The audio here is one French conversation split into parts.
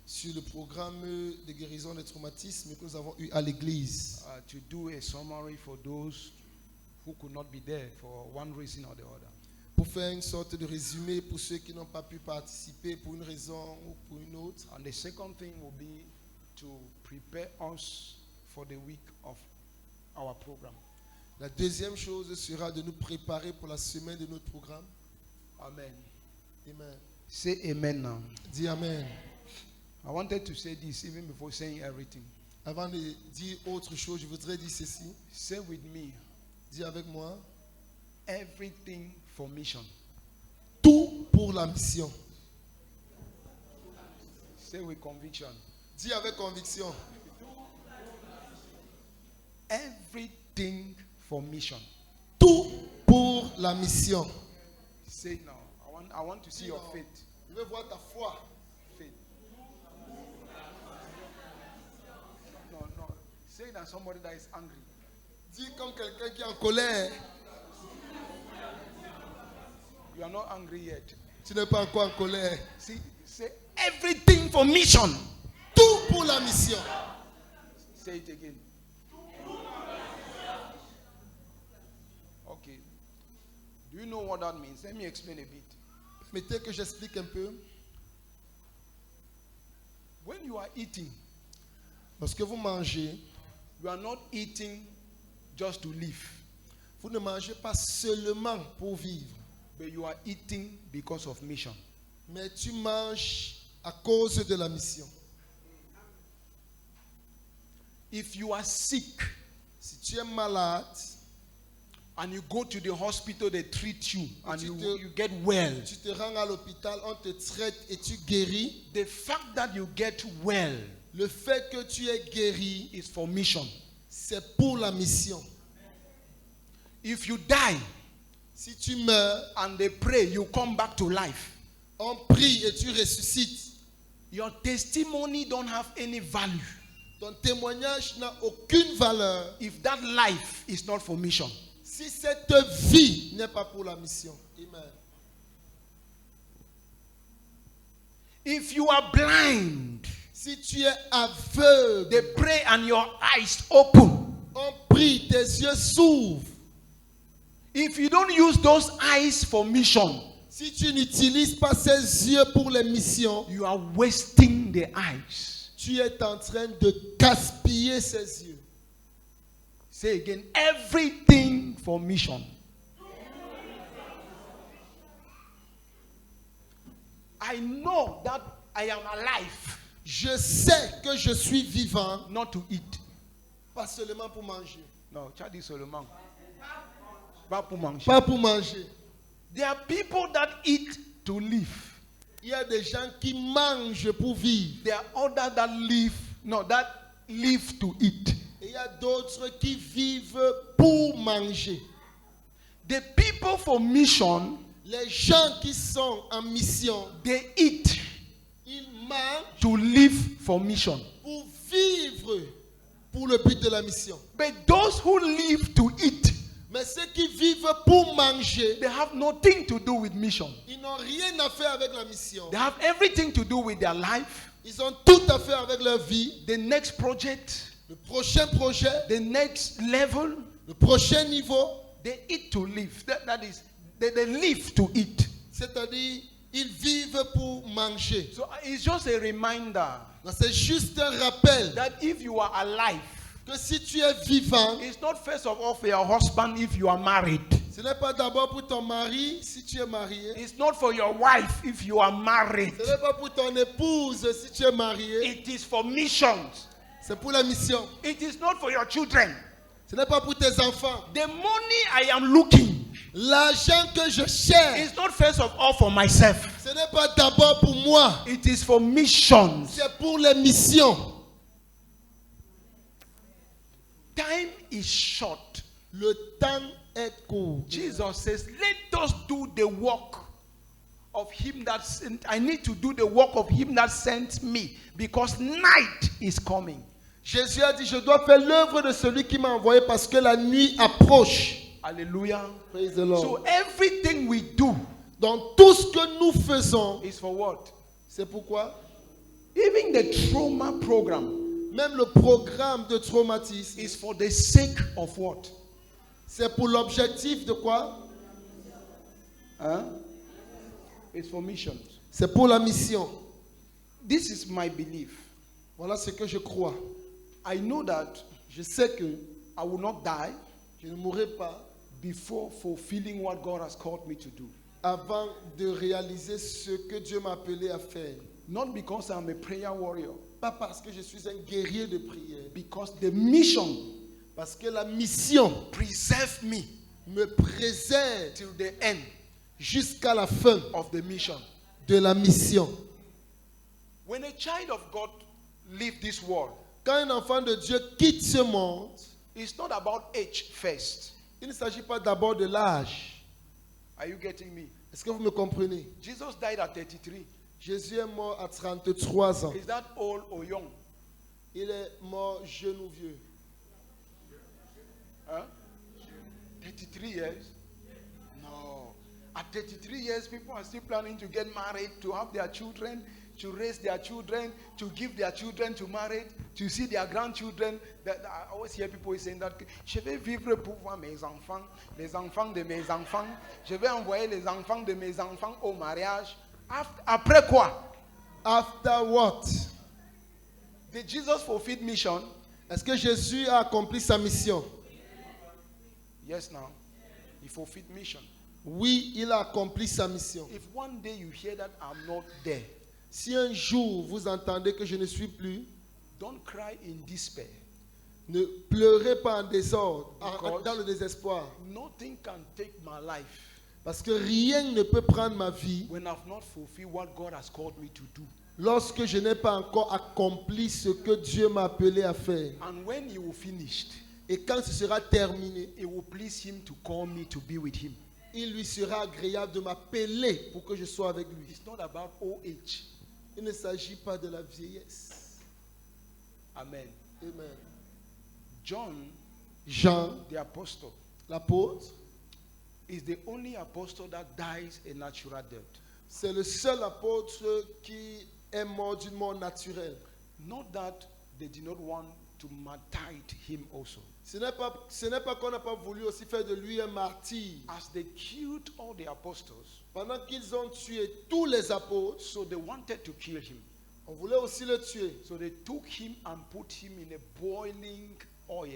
sur le programme de guérison des traumatismes que nous avons eu à l'église. To do a summary for those who could not be there for one reason or the other. Pour faire une sorte de résumé pour ceux qui n'ont pas pu participer pour une raison ou pour une autre. And the second thing will be to prepare us for the week of our program. La deuxième chose sera de nous préparer pour la semaine de notre programme. Amen. Amen. Say amen now. Dis amen. I wanted to say this even before saying everything. Avant de dire autre chose, je voudrais dire ceci. Say with me, Dis avec moi. everything for mission. Tout pour la mission. Say with conviction, Dis avec conviction. everything for mission. Tout pour la mission. Say it now. I want to see your faith. Je veux voir ta foi. Faith. No. Say that somebody that is angry. Dis comme quelqu'un qui est en colère. You are not angry yet. Tu n'es pas encore en colère. See, say everything for mission. Tout pour la mission. Say it again. Okay. Do you know what that means? Let me explain a bit. Permettez que j'explique un peu. When you are eating, Lorsque vous mangez, you are not eating just to live, vous ne mangez pas seulement pour vivre, but you are eating because of mission. mais tu manges à cause de la mission. If you are sick Si tu es malade, and you go to the hospital, they treat you and Tu you te- get well. tu te rends à l'hôpital, on te traite et tu guéris. The fact that you get well Le fait que tu es guéri, is for mission. c'est pour la mission. If you die Si tu meurs, and they pray, you come back to life. on prie et tu ressuscites. Your testimony don't have any value Ton témoignage n'a aucune valeur if that life is not for mission. si cette vie n'est pas pour la mission. Amen. If you are blind, Si tu es aveugle, they pray and your eyes open. on prie, tes yeux s'ouvrent. If you don't use those eyes for mission, Si tu n'utilises pas ces yeux pour les missions, you are wasting the eyes. tu es en train de gaspiller ces yeux. Say again, everything for mission. I know that I am alive, Je sais que je suis vivant, not to eat. pas seulement pour manger. No, Chadi Solomon. Pas pour manger. Pas pour manger. There are people that eat to live. Il y a des gens qui mangent pour vivre. There are others that live to eat. Et il y a d'autres qui vivent pour manger. The people for mission, Les gens qui sont en mission, they eat ils mangent to live for mission. pour vivre pour le but de la mission. But those who live to eat, Mais ceux qui vivent pour manger, they have nothing to do with mission. ils n'ont rien à faire avec la mission. They have everything to do with their life, Ils ont tout à faire avec leur vie. the next project, Le prochain projet, the next level. le prochain niveau, They eat to live. That is, they live to eat. c'est-à-dire ils vivent pour manger. So it's just a reminder Donc, c'est juste un rappel that if you are alive, que si tu es vivant, it's not first of all for your husband if you are married. ce n'est pas d'abord pour ton mari si tu es marié. It's not for your wife if you are married. Ce n'est pas pour ton épouse si tu es marié. It is for missions. C'est pour la mission. It is not for your children. Ce n'est pas pour tes enfants. The money I am looking L'argent que je cherche, is not first of all for myself. ce n'est pas d'abord pour moi. It is for missions. C'est pour les missions. Time is short. Le temps est court. Jesus says, let us do the work of him that sent. I need to do the work of him that sent me because night is coming. Jésus a dit, je dois faire l'œuvre de celui qui m'a envoyé parce que la nuit approche. Hallelujah. Praise the Lord. So everything we do Donc tout ce que nous faisons, is for what? c'est pourquoi? Even the trauma program Même le programme de traumatisme, is for the sake of what? c'est pour l'objectif de quoi? Huh? It's for missions. C'est pour la mission. This is my belief. Voilà ce que je crois. I know that Je sais que I will not die je ne mourrai pas before fulfilling what God has called me to do. avant de réaliser ce que Dieu m'a appelé à faire. Not because I'm a prayer warrior, Pas parce que je suis un guerrier de prière. because the mission Parce que la mission preserve me me préserve till the end jusqu'à la fin of the mission. de la mission. When a child of God leaves this world, Quand un enfant de Dieu quitte ce monde, it's not about age first. il ne s'agit pas d'abord de l'âge. Are you getting me? Est-ce que vous me comprenez? Jesus died at 33. Jésus est mort à 33 ans. Is that old or young? Il est mort jeune ou vieux. Huh? 33 years? No. At 33 years, people are still planning to get married, to have their children, to raise their children, to give their children to marriage, to see their grandchildren. I always hear people saying that je vais vivre pour voir mes enfants, les enfants de mes enfants. Je vais envoyer les enfants de mes enfants au mariage. Après quoi? After what? Did Jesus fulfill mission? Est-ce que Jésus a accompli sa mission? Yes, now. He fulfilled mission. Oui, il a accompli sa mission. If one day you hear that I'm not there, Si un jour vous entendez que je ne suis plus, don't cry in despair. ne pleurez pas en désordre, Because- dans le désespoir. Nothing can take my life Parce que rien ne peut prendre ma vie when I've not fulfilled what God has called me to do. lorsque je n'ai pas encore accompli ce que Dieu m'a appelé à faire. And when He will finish, Et quand ce sera terminé, it will please Him to call me to be with Him. il lui sera agréable de m'appeler pour que je sois avec lui. It's not about old age. Il ne s'agit pas de la vieillesse. Amen. Amen. John, Jean, the apostle, l'apôtre, is the only apostle that dies a natural death. c'est le seul apôtre qui est mort d'une mort naturelle. Not that they did not want to martyr him also. Ce n'est pas qu'on n'a pas voulu aussi faire de lui un martyr. As they killed all the apostles, Pendant qu'ils ont tué tous les apôtres, so they wanted to kill him. on voulait aussi le tuer. So they took him and put him in a boiling oil.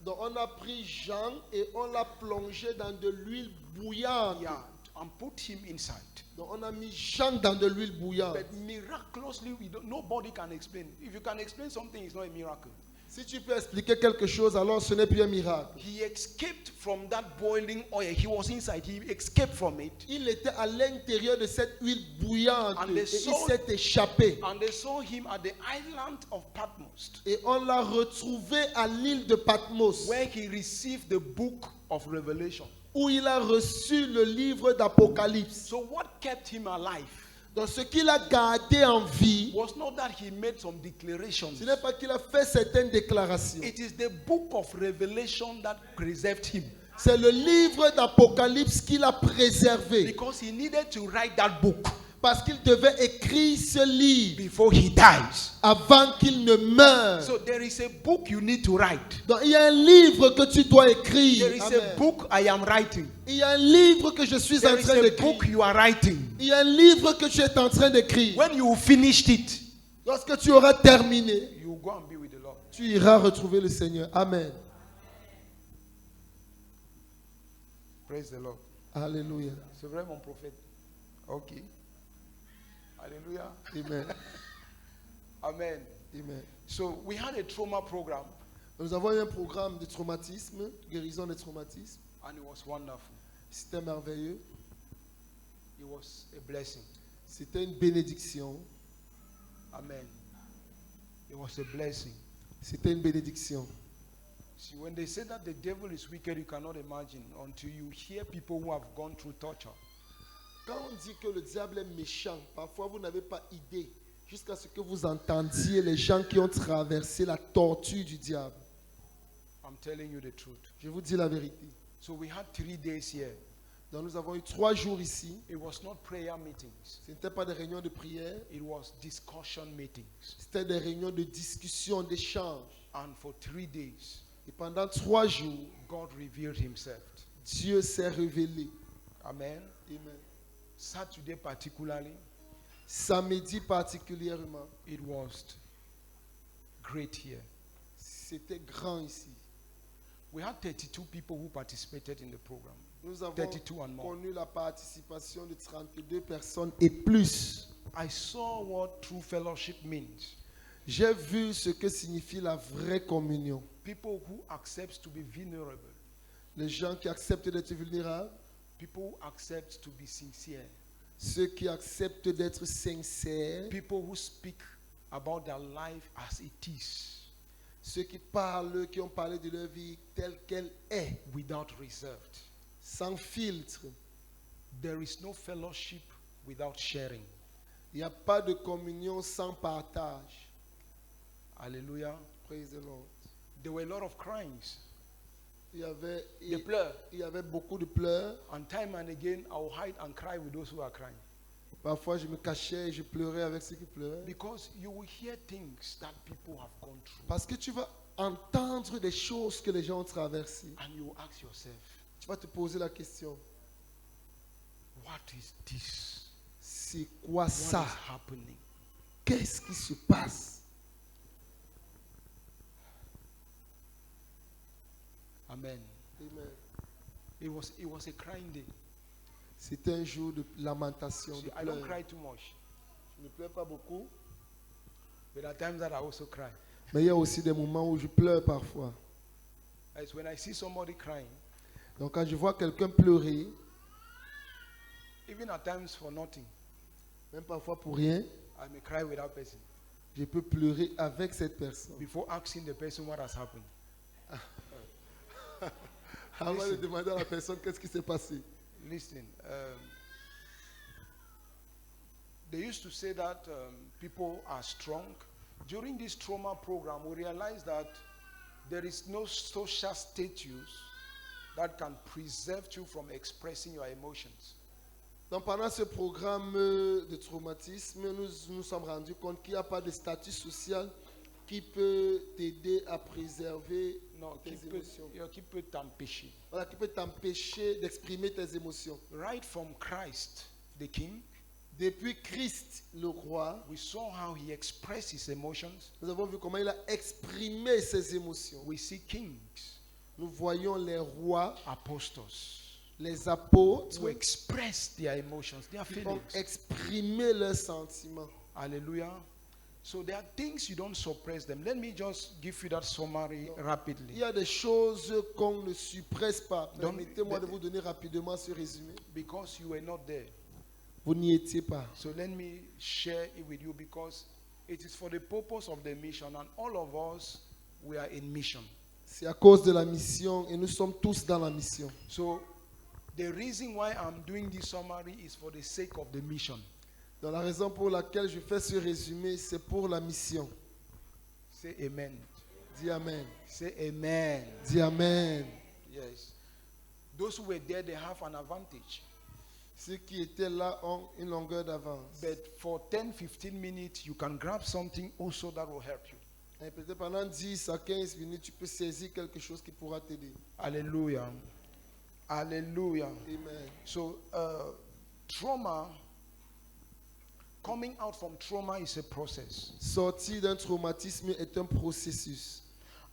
Donc on a pris Jean et on l'a plongé dans de l'huile bouillante. Yeah, and put him inside. Donc on a mis Jean dans de l'huile bouillante. But miraculously, nobody can explain. If you can explain something, it's not a miracle. Si tu peux expliquer quelque chose, alors ce n'est plus un miracle. He escaped from that boiling oil. He was inside. He escaped from it. Il était à l'intérieur de cette huile bouillante And et the il soul- s'est échappé. And they saw him at the island of Patmos, Et on l'a retrouvé à l'île de Patmos, where he received the book of Revelation. où il a reçu le livre d'Apocalypse. So what kept him alive Donc ce qu'il a gardé en vie, was not that he made some declarations. ce n'est pas qu'il a fait certaines déclarations. It is the book of Revelation that preserved him, C'est le livre d'Apocalypse qu'il a préservé. because he needed to write that book Parce qu'il devait écrire ce livre before he dies. avant qu'il ne meure. So there is a book you need to write. Donc il y a un livre que tu dois écrire. There is Amen. a book I am writing. Il y a un livre que je suis en There is train a d'écrire. book you are writing. Il y a un livre que tu es en train d'écrire. When you finished it, Lorsque tu auras terminé, you go and be with the Lord. tu iras retrouver le Seigneur. Amen. Praise the Lord. Alléluia. C'est vrai, mon prophète. Ok. Hallelujah. Amen. Amen. Amen. So we had a trauma program, Nous avons eu un programme de traumatisme, guérison des traumatismes. and it was wonderful. C'était merveilleux. It was a blessing. C'était une bénédiction. Amen. It was a blessing. C'était une bénédiction. See, when they say that the devil is wicked, you cannot imagine until you hear people who have gone through torture. Quand on dit que le diable est méchant, parfois vous n'avez pas idée jusqu'à ce que vous entendiez les gens qui ont traversé la torture du diable. I'm telling you the truth. Je vous dis la vérité. So we had 3 days here. Donc nous avons eu 3 jours ici. It was not prayer meetings. Ce n'était pas des réunions de prière. It was discussion meetings. C'était des réunions de discussion, d'échange. And for 3 days, Et pendant 3 jours, God revealed himself. Dieu s'est révélé. Amen. Amen. Saturday particularly, Samedi particulièrement, it was great here. c'était grand ici. We had 32 people who participated in the program. Nous avons 32 and more. connu la participation de 32 personnes et plus. I saw what true fellowship means. J'ai vu ce que signifie la vraie communion. People who accept to be vulnerable. Les gens qui acceptent d'être vulnérables, People who accept to be sincere. ceux qui acceptent d'être sincères, People who speak about their life as it is, ceux qui parlent, qui ont parlé de leur vie telle qu'elle est, without reserve. sans filtre. There is no fellowship without sharing. Il n'y a pas de communion sans partage. Hallelujah. Praise the Lord. There were a lot of cryings. Il Des pleurs. y avait beaucoup de pleurs. And time and again, I will hide and cry with those who are crying. Parfois, je me cachais et je pleurais avec ceux qui pleuraient. Because you will hear things that people have gone through. Parce que tu vas entendre des choses que les gens ont traversées. And you will ask yourself, Tu vas te poser la question, what is this? c'est quoi What ça? is happening? Qu'est-ce qui se passe? Amen. Amen. It was a crying day. C'était un jour de lamentation, See, de I don't pleurs. cry too much. Je ne pleure pas beaucoup, But at times that I also cry. mais il y a aussi des moments où je pleure parfois. It's when I see somebody crying, Donc quand je vois quelqu'un pleurer, even at times for nothing, même parfois pour rien, I may cry with that person je peux pleurer avec cette personne. before asking the person what has happened. Avant de demander à la personne qu'est-ce qui s'est passé. Listen, they used to say that people are strong. During this trauma program, we realized that there is no social status that can preserve you from expressing your emotions. Donc pendant ce programme de traumatisme, nous nous sommes rendus compte qu'il n'y a pas de statut social qui peut t'aider à préserver Non, tes émotions. qui peut t'empêcher. Voilà, qui peut t'empêcher d'exprimer tes émotions. Right from Christ, the King, Depuis Christ, le roi, we saw how he expressed his emotions. nous avons vu comment il a exprimé ses émotions. We see kings, Nous voyons les rois, apostles, les apôtres who express their emotions, their qui ont feelings. exprimé leurs sentiments. Hallelujah. So there are things you don't suppress them. Let me just give you that summary Il rapidly. y a des choses qu'on ne suppresse pas. Donc, Permettez-moi de vous donner rapidement ce résumé. Because you were not there. Vous n'y étiez pas. So let me share it with you because it is for the purpose of the mission and all of us, we are in mission. C'est à cause de la mission et nous sommes tous dans la mission. So the reason why I'm doing this summary is for the sake of the mission. Donc la raison pour laquelle je fais ce résumé, c'est pour la mission. Say amen. Dis Amen. Say amen. Dis Amen. Yes. Those who were there, they have an advantage. Ceux qui étaient là ont une longueur d'avance. But for 10-15 minutes, you can grab something also that will help you. Et peut-être pendant 10 à 15 minutes, tu peux saisir quelque chose qui pourra t'aider. Hallelujah. Hallelujah. Amen. So, trauma, coming out from trauma is a process. Sortir d'un traumatisme est un processus.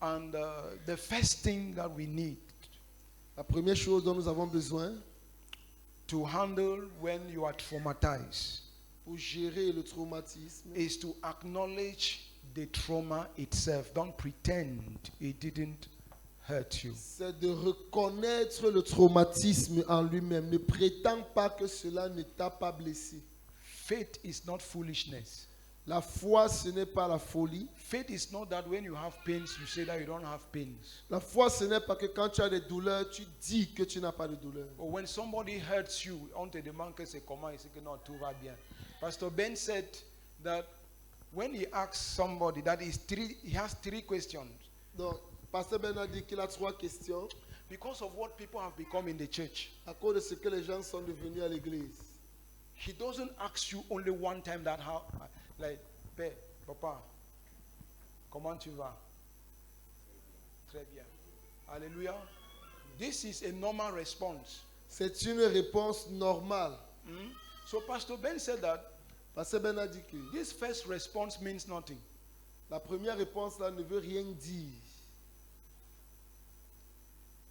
And the first thing that we need La première chose dont nous avons besoin to handle when you are traumatized pour gérer le traumatisme, is to acknowledge the trauma itself. Don't pretend it didn't hurt you. c'est de reconnaître le traumatisme en lui-même. Ne prétends pas que cela ne t'a pas blessé. Faith is not foolishness. La foi, ce n'est pas la folie. Faith is not that when you have pains, you say that you don't have pains. La foi, ce n'est pas que quand tu as des douleurs, tu dis que tu n'as pas de douleur. Or when somebody hurts you, on te demande que c'est comment, il sait que non, tout va bien. Pastor Ben said that when he asks somebody, he has three questions. Donc, Pasteur Ben a dit qu'il a 3 questions. Because of what people have become in the church. À cause de ce que les gens sont devenus à l'église. He doesn't ask you only one time that how, like, Père, Papa, comment tu vas? Très bien. Hallelujah. This is a normal response. C'est une réponse normale. So Pastor Ben said that Pasteur Ben a dit que this first response means nothing. la première réponse là ne veut rien dire.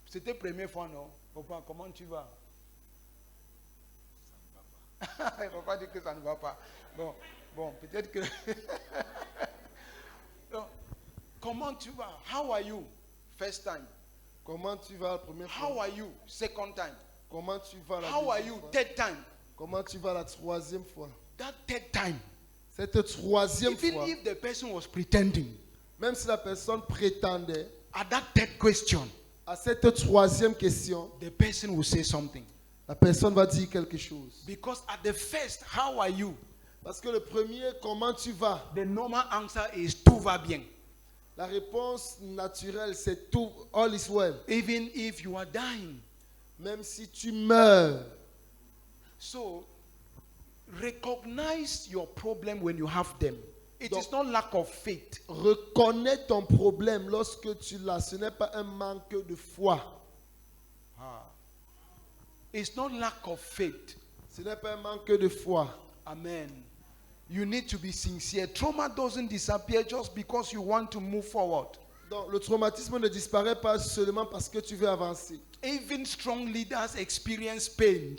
C'était la première fois, non? Papa, comment tu vas? Papa dit que ça ne va pas. Bon, peut-être que... Donc, comment tu vas? How are you? First time. Comment tu vas la première fois? How are you? Second time. Comment tu vas la How are deuxième you? fois? Third time. Comment tu vas la troisième fois? That third time. Cette troisième Even fois, if the person was pretending, même si la personne prétendait, at that third question, à cette troisième question, the person will say something. la personne va dire quelque chose. Because at the first, how are you? Parce que le premier, comment tu vas? The normal answer is tout va bien. La réponse naturelle, c'est tout, all is well. Even if you are dying. Même si tu meurs. So, recognize your problem when you have them. It Donc, is not lack of faith. Reconnais ton problème lorsque tu l'as. Ce n'est pas un manque de foi. It's not lack of faith. Ce n'est pas un manque de foi. Amen. You need to be sincere. Trauma doesn't disappear just because you want to move forward. Donc, le traumatisme ne disparaît pas seulement parce que tu veux avancer. Even strong leaders experience pains.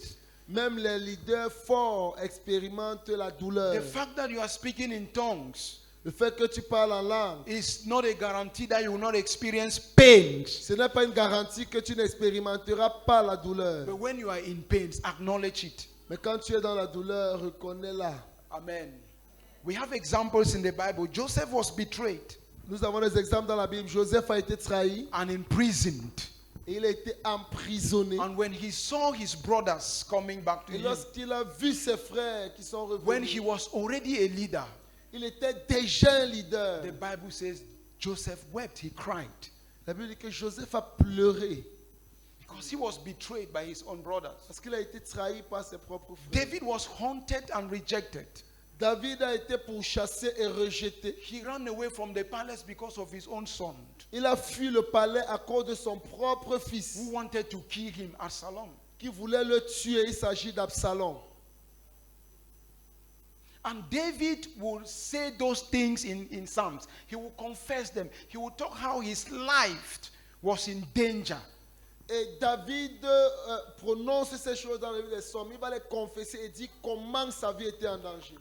Même les leaders forts expérimentent la douleur. The fact that you are speaking in tongues Le fait que tu parles en langue, is not a guarantee that you will not experience pains. ce n'est pas une garantie que tu n'expérimenteras pas la douleur. But when you are in pains, acknowledge it. Mais quand tu es dans la douleur, reconnais-la. Amen. We have examples in the Bible. Joseph was betrayed Nous avons des exemples dans la Bible. Joseph a été trahi and imprisoned. et il a été emprisonné. And when he saw his brothers coming back to Et him, lorsqu'il a vu ses frères qui sont when revenus, he was already a leader, il était déjà un leader. the Bible says Joseph wept, he cried, La Bible dit que Joseph a pleuré because he was betrayed by his own brothers. parce qu'il a été trahi par ses propres frères. David was haunted and rejected. David a été pourchassé et rejeté. He ran away from the palace because of his own son, Il a fui le palais à cause de son propre fils who wanted to kill him, Absalom. qui voulait le tuer. Il s'agit d'Absalom. And David will say those things in Psalms. He will confess them. He will talk how his life was in danger. Et David prononce ces choses dans le livre des Psaumes. Il va les confesser et dire comment sa vie était en danger.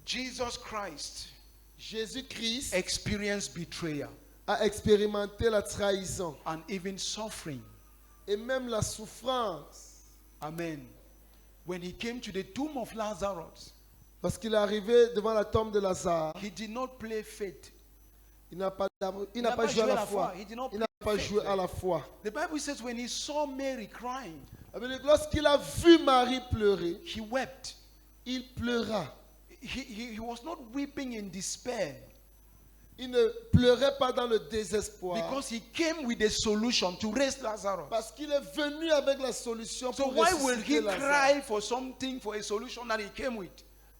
Jesus Christ Jésus-Christ experienced betrayal a expérimenté la trahison and even suffering. et même la souffrance. Amen. When he came to the tomb of Lazarus, Parce qu'il est arrivé devant la tombe de Lazare. he did not play faith. Il n'a pas pas joué à joué à la la foi. foi. He did not Il n'a play pas joué faith. à la foi. The Bible says when he saw Mary crying, Lorsqu'il a vu Marie pleurer, he wept. il pleura. He was not weeping in despair Il ne pleurait pas dans le désespoir. because he came with a solution to raise Lazarus. Parce qu'il est venu avec la solution So pour why will ressusciter he Lazare. cry for something, for a solution that he came with?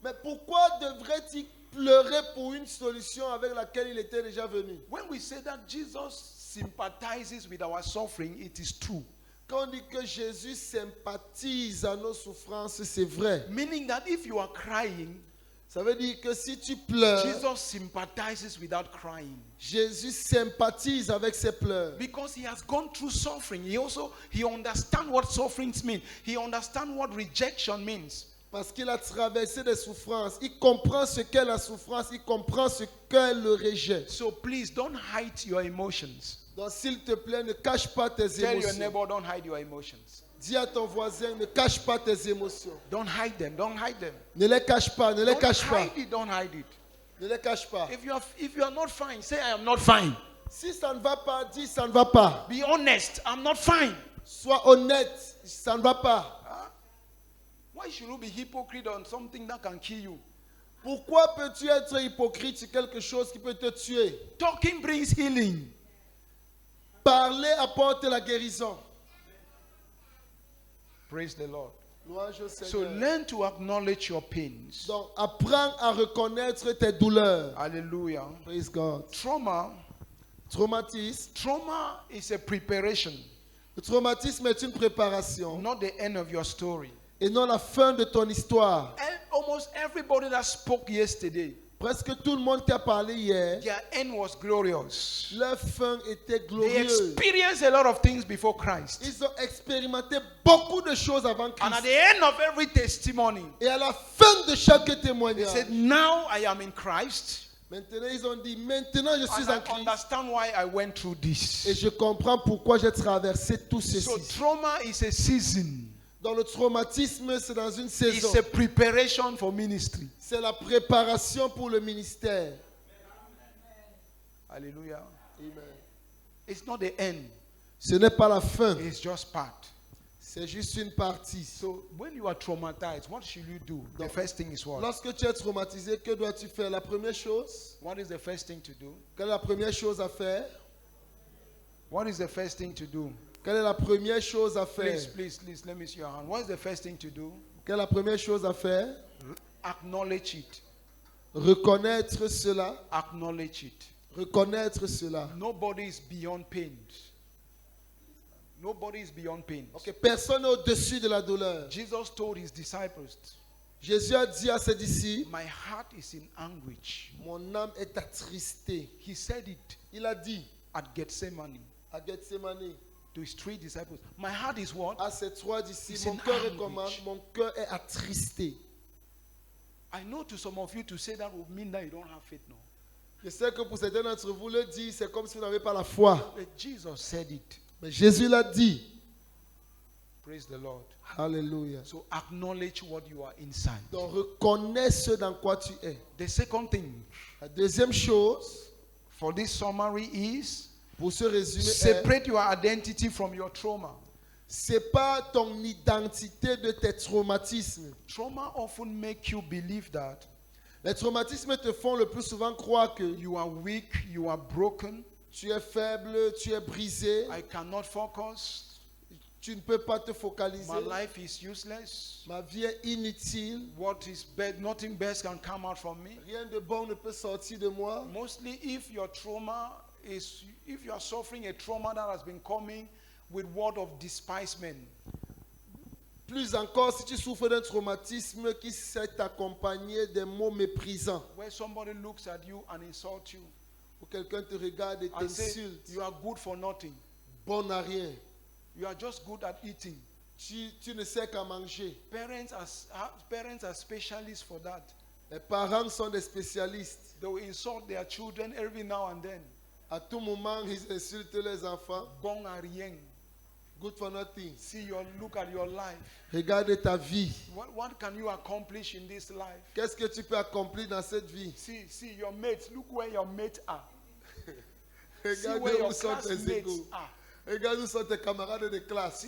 Mais pourquoi devrait-il pleurer pour une solution avec laquelle il était déjà venu? When we say that Jesus sympathizes with our suffering, it is true. Quand on dit que Jésus sympathise à nos souffrances, c'est vrai. Meaning that if you are crying, Ça veut dire que si tu pleures, Jesus sympathizes without crying. Jésus sympathise avec ses pleurs. Because he has gone through suffering. He understands what sufferings mean. He understands what rejection means. Parce qu'il a traversé des souffrances. Il comprend ce qu'est la souffrance. Il comprend ce qu'est le rejet. So please don't hide your emotions. Donc s'il te plaît, ne cache pas tes Tell your émotions. neighbor, don't hide your emotions. Dis à ton voisin, ne cache pas tes émotions. Don't hide them. Don't hide them. Ne les cache pas, ne les Don't cache pas. hide it. Don't hide it. Ne les cache pas. If you are not fine, say I am not fine. Si ça ne va pas, dis ça ne va pas. Be honest. I'm not fine. Sois honnête, ça ne va pas. Why should you be hypocrite on something that can kill you? Pourquoi peux-tu être hypocrite sur quelque chose qui peut te tuer? Talking brings healing. Parler apporte la guérison. Praise the Lord. Louange au So Seigneur. learn to acknowledge your pains. Donc, apprends à reconnaître tes douleurs. Hallelujah. Praise God. Traumatisme. Trauma is a preparation, Le traumatisme est une préparation not the end of your story. et non la fin de ton histoire. And almost everybody that spoke yesterday, Presque tout le monde qui a parlé hier, their end was glorious. leur fin était They glorieuse. experienced a lot of things before Christ. Ils ont expérimenté beaucoup de choses avant And at Christ. the end of every testimony, Et à la fin de chaque they témoignage, said, now I am in Christ. maintenant ils ont dit, maintenant je suis And en I Christ. understand why I went through Et this. je comprends pourquoi j'ai traversé tout ceci. So trauma is a season. Dans le traumatisme, c'est dans une saison. It's a preparation for ministry. C'est la préparation pour le ministère. Hallelujah. Amen. It's not the end. Ce n'est pas la fin, It's just part. c'est juste une partie. So when you are traumatized, what should you do? The first thing is what? Lorsque tu es traumatisé, que dois-tu faire? La première chose, What is the first thing to do? quelle est la première chose à faire? What is the first thing to do? Quelle est la première chose à faire? Please, let me see your hand. What is the first thing to do? Quelle est la première chose à faire? Acknowledge it. Reconnaître cela. Acknowledge it. Reconnaître cela. Nobody is beyond pain. Nobody is beyond pain. Ok, personne n'est au-dessus de la douleur. Jesus told his disciples, Jésus a dit à ses disciples, my heart is in anguish. mon âme est attristée. He said it Il a dit at Gethsemane à Gethsemane, to his three disciples. My heart is what? à ses trois disciples, It's mon in cœur est anguish. comment? Mon cœur est attristé. I know to some of you to say that would mean that you don't have faith now. Je sais que pour certains d'entre vous, le dire, c'est comme si vous n'avez pas la foi. But Jesus said it. Mais Jésus l'a dit. Praise the Lord. Alléluia. So acknowledge what you are inside. Donc reconnais ce dans quoi tu es. The second thing La deuxième chose, for this summary is pour ce résumé, est, separate your identity from your trauma. sépare ton identité de tes traumatismes. Trauma often make you believe that Les traumatismes te font le plus souvent croire que you are weak, you are broken, tu es faible, tu es brisé, I cannot focus, tu ne peux pas te focaliser. my life is useless. Ma vie est inutile. What is bad, nothing best can come out from me. Rien de bon ne peut sortir de moi. Mostly if your trauma is, if you are suffering a trauma that has been coming with word of despisement, Plus encore, si tu souffres d'un traumatisme qui s'est accompagné des mots méprisants, where somebody looks at you and insults you où quelqu'un te regarde et and say t'insulte, you are good for nothing, bon à rien, you are just good at eating. tu ne sais qu'à manger. Parents are specialists for that. Les parents sont des spécialistes. They will insult their children every now and then. À tout moment, ils insultent les enfants. Bon à rien. Good for nothing. Look at your life. Regarde ta vie. What can you accomplish in this life? Qu'est-ce que tu peux accomplir dans cette vie? See your mates. Look where your mates are. See Regarde where où your sont tes classmates égaux. are. Regarde où sont tes camarades de classe.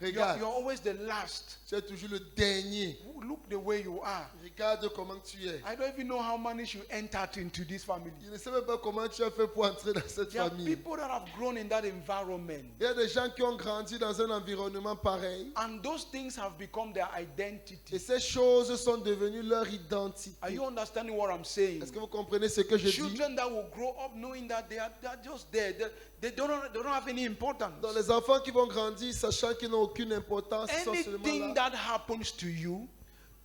Regarde, You're always the last. tu es toujours le dernier. Look the way you are. Regarde comment tu es. I don't even know how managed you entered into this family. Je ne sais même pas comment tu as fait pour entrer dans cette There are famille. people that have grown in that environment. Il y a des gens qui ont grandi dans un environnement pareil. And those things have become their Et identity. ces choses sont devenues leur identité. Are you understanding what I'm saying? Est-ce que vous comprenez ce que je dis? Children that will grow up knowing that they are just there. They don't have any importance. Dans les enfants qui vont grandir sachant qu'ils n'ont aucune importance, ils sont seulement Anything là. that happens to you,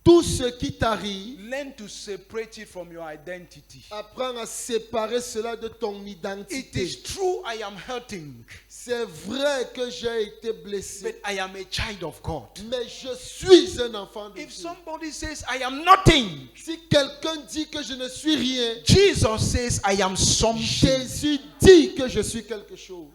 Tout ce qui t'arrive, learn to separate it from your identity. apprends à séparer cela de ton It identité. is true I am hurting, C'est vrai que j'ai été blessé, but I am a child of God. mais je suis un enfant de If Dieu. somebody says I am nothing, Si quelqu'un dit que je ne suis rien, Jesus says I am something. Jésus dit que je suis quelque chose.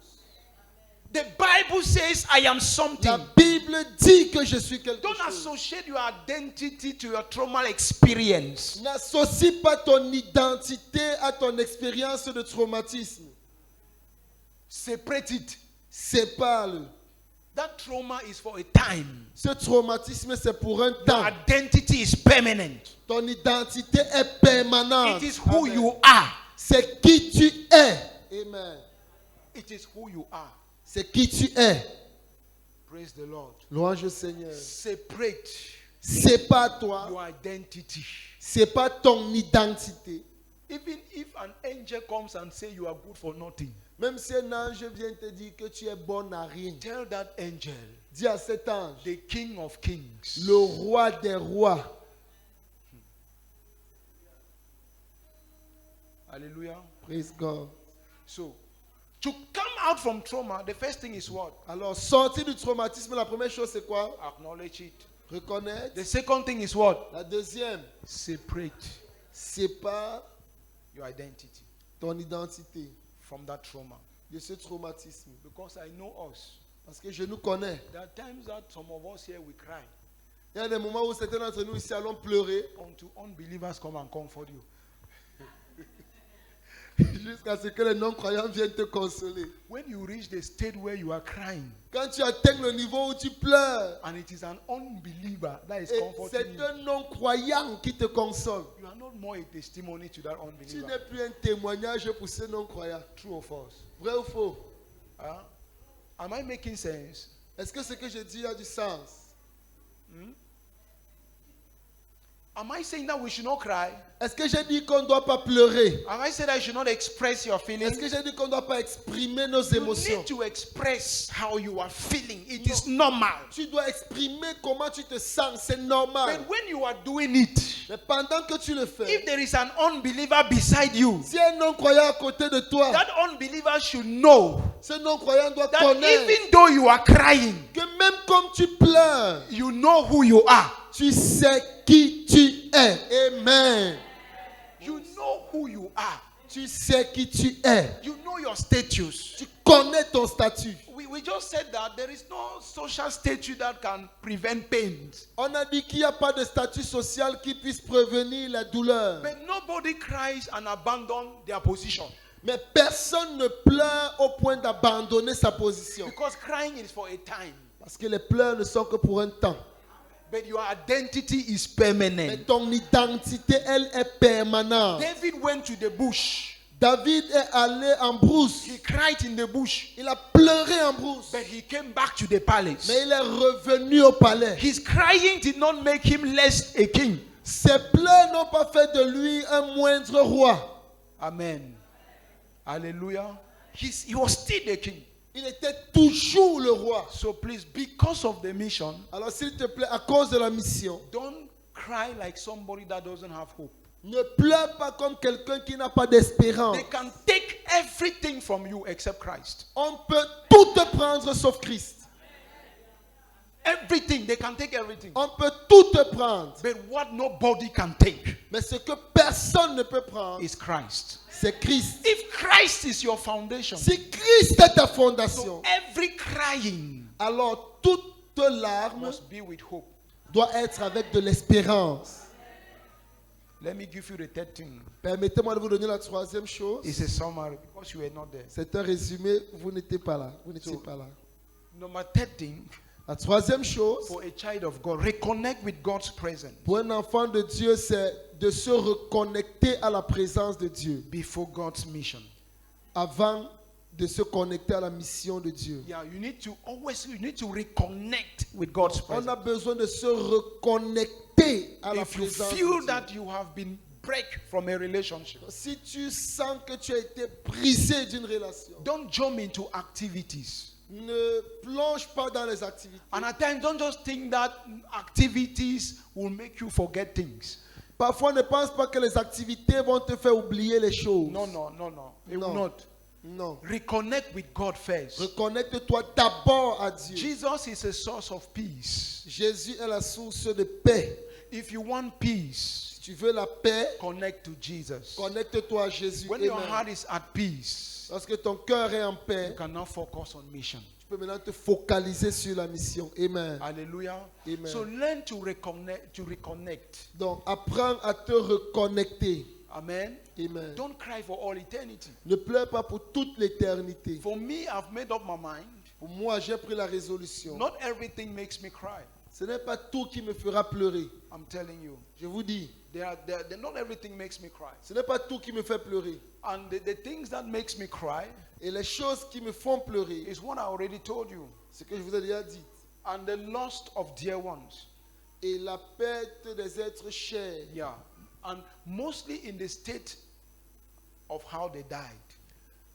The Bible says I am La something. Bible dit que je suis quelque Don't chose. associate your identity to your traumatic experience. N'associe pas ton identité à ton expérience de traumatisme. Separate it. Sépare-le. That trauma is for a time. Ce traumatisme, c'est pour un Your temps. identity is permanent. Ton identité est permanente. It is who Amen. you are. C'est qui tu es. Amen. It is who you are. C'est qui tu es. Praise the Lord. Louange au Seigneur. Separate C'est pas toi, your identity. c'est pas ton identité. Even if an angel comes and say you are good for nothing, Même si un ange vient te dire que tu es bon à rien, tell that angel, dis à cet ange, the King of Kings, le roi des rois. hallelujah. Praise God. So, to come out from trauma, the first thing is what? Alors, sortir du traumatisme, la première chose c'est quoi? Acknowledge it. Reconnaître. The second thing is what? La deuxième, Separate c'est pas your identity ton identité from that trauma. de ce traumatisme. Because I know us. Parce que je nous connais. There are times that some of us here we cry Il y a des moments où certains d'entre nous ici allons pleurer until unbelievers come and comfort you. jusqu'à ce que les non-croyants viennent te consoler. When you reach the state where you are crying, Quand tu atteins le niveau où tu pleures, and it is an unbeliever that is et comforting c'est you, un non-croyant qui te console, you are not more a testimony to that tu unbeliever. n'es plus un témoignage pour ce non-croyant. True or false? Vrai ou faux? Huh? Am I making sense? Est-ce que ce que je dis a du sens? Am I saying that we should not cry? Est-ce que j'ai dit qu'on ne doit pas pleurer? Am I saying that you should not express your feelings? Est-ce que j'ai dit qu'on ne doit pas exprimer nos You émotions? need to express how you are feeling. It is normal. Tu dois exprimer comment tu te sens, c'est normal. But when you are doing it, Mais pendant que tu le fais, if there is an unbeliever beside you, si un non-croyant à côté de toi, that unbeliever should know ce non-croyant doit that connaître even though you are crying, que même comme tu pleures, you know who you are. tu sais qui tu es. Amen. You know who you are. Tu sais qui tu es. You know your status. Tu connais ton statut. We just said that there is no social statute that can prevent pains. On a dit qu'il n'y a pas de statut social qui puisse prévenir la douleur. But nobody cries and abandons their position. Mais personne ne pleure au point d'abandonner sa position. Because crying is for a time. Parce que les pleurs ne sont que pour un temps. But your identity is Mais permanent. ton identité, elle est permanente. David went to the bush. David est allé en brousse. He cried in the bush. Il a pleuré en brousse. But he came back to the palace. Mais il est revenu au palais. His crying did not make him less a king. Ses pleurs n'ont pas fait de lui un moindre roi. Amen. Hallelujah. He was still the king. Il était toujours le roi. So please, because of the mission, Alors s'il te plaît, à cause de la mission, don't cry like somebody that doesn't have hope. ne pleure pas comme quelqu'un qui n'a pas d'espérance. They can take everything from you except Christ. On peut tout te prendre sauf Christ. Everything. They can take everything. On peut tout te prendre. But what nobody can take Mais ce que personne ne peut prendre, is Christ. c'est Christ. If Christ is your foundation, Si Christ est ta so fondation, every crying alors toute larme must be with hope. doit être avec de l'espérance. Let me give you the third thing. Permettez-moi de vous donner la troisième chose. It's a summary because you were not there. C'est un résumé, vous n'étiez pas là. Vous n'étiez So- pas là. Number 13, La troisième chose, for a child of God, reconnect with God's presence pour un enfant de Dieu, c'est de se reconnecter à la présence de Dieu before God's mission. avant de se connecter à la mission de Dieu. Yeah, you need to reconnect with God's On a presence. besoin de se reconnecter à la If you présence feel de Dieu. that you have been break from a relationship, Si tu sens que tu as été brisé d'une relation, don't jump into activities. ne plonge pas dans les activités. And at times, don't just think that activities will make you forget things. Parfois, ne pense pas que les activités vont te faire oublier les choses. No. It will No. not. Non. Reconnect with God first. Reconnecte-toi d'abord à Dieu. Jesus is a source of peace. Jésus est la source de paix. If you want peace, Si tu veux la paix, connect to Jesus. connecte-toi à Jésus. When your Amen. heart is at peace, Lorsque ton cœur est en paix, you can now focus on mission. tu peux maintenant te focaliser sur la mission. Amen. Hallelujah. Amen. So learn to reconnect. Donc, apprends à te reconnecter. Amen. Amen. Don't cry for all eternity. Ne pleure pas pour toute l'éternité. For me, I've made up my mind. Pour moi, j'ai pris la résolution. Not everything makes me cry. Ce n'est pas tout qui me fera pleurer. I'm telling you. Je vous dis, Not everything makes me cry. ce n'est pas tout qui me fait pleurer. And the things that makes me cry Et les choses qui me font pleurer, is what I already told you. ce que je vous ai déjà dit. and the loss of dear ones. et la perte des êtres chers. Yeah. And mostly in the state of how they died.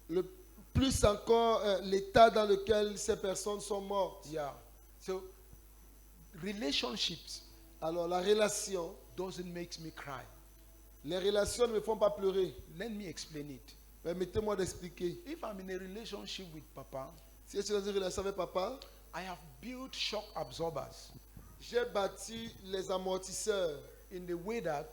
Le plus encore l'état dans lequel ces personnes sont mortes. Yeah. So relationships Alors la relation, doesn't make me cry. les relations ne me font pas pleurer. Let me explain it. Permettez-moi d'expliquer. If I'm in a relationship with Papa, Si je suis dans une relation avec papa, I have built shock absorbers j'ai bâti les amortisseurs in the way that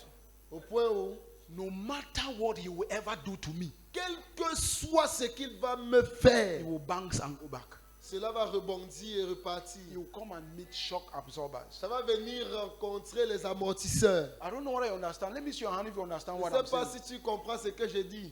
au point où, no matter what he will ever do to me, quel que soit ce qu'il va me he faire, will bounce and go back. cela va rebondir et He repartir. will come and meet shock absorbers. Ça va venir rencontrer les amortisseurs. I don't know what I understand. Let me see your hand if you understand Je what ne I'm sais pas saying. si tu comprends ce que j'ai dit.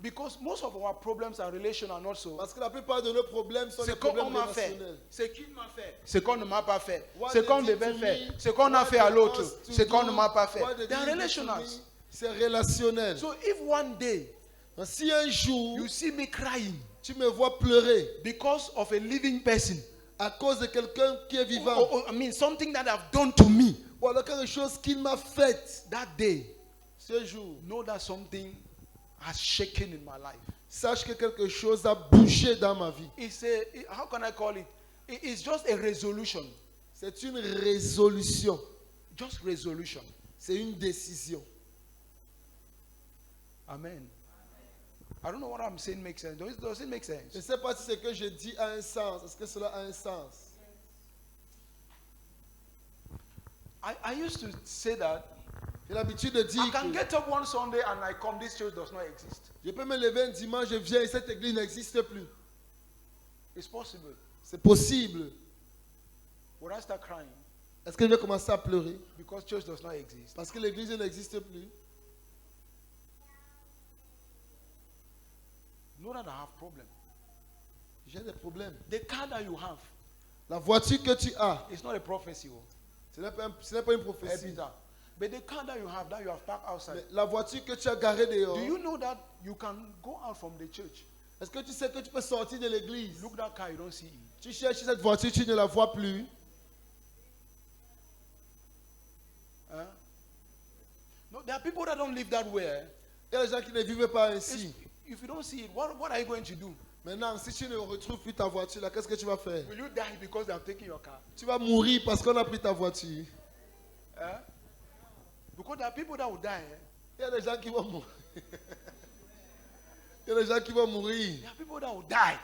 Because most of our problems are relational also. Parce que la plupart de nos problèmes sont des Ce qu'on problèmes m'a fait, relationnels. ce qu'il m'a fait, ce qu'on ne m'a pas fait, What ce they qu'on did devait to faire, me, ce qu'on a what fait à they l'autre, asked to ce qu'on ne do, m'a pas fait. what they They are did to relational. me, c'est relationnel. So if one day Donc, si un jour you see me crying tu me vois pleurer because of a living person, à cause de quelqu'un qui est vivant, I mean something that I've done to me, ou alors quelque chose qu'il m'a fait, that day, ce jour, know that something has shaken in my life. sache que quelque chose a bougé dans ma vie. How can I call it? It's just a resolution. C'est une résolution, Just resolution. c'est une décision. Amen. I don't know what I'm saying makes sense. Does it make Je sense? ne sais pas si ce que je dis a un sens. Est-ce que cela a un sens? I used to say that J'ai l'habitude de I dire can que get up one Sunday and I come, this church does not exist. je peux me lever un dimanche, je viens et cette église n'existe plus. It's possible. C'est possible. Would I start crying Est-ce que je vais commencer à pleurer because church does not exist? parce que l'église n'existe plus? Know that I have problem. J'ai des problèmes. The car that you have La voiture que tu as, is not a prophecy. Oh. ce n'est pas une Eh, prophétie. Peter. But the car that you have parked outside. Mais la voiture que tu as garée dehors, Do you know that you can go out from the church? est-ce que tu sais que tu peux sortir de l'église? Look that car, you don't see it. Tu cherches cette voiture, tu ne la vois plus. Huh? No, there are people that don't live that way. Eh? Il y a des gens qui ne vivent pas ainsi. If you don't see it, what are you going to do? Maintenant, si tu ne retrouves plus ta voiture, là, qu'est-ce que tu vas faire? Will you die because they have taken your car? Tu vas mourir parce qu'on a pris ta voiture. Eh? Because there are people that will die. Eh? Il y a des gens qui vont mourir. Il y a des gens qui vont mourir. There are people that will die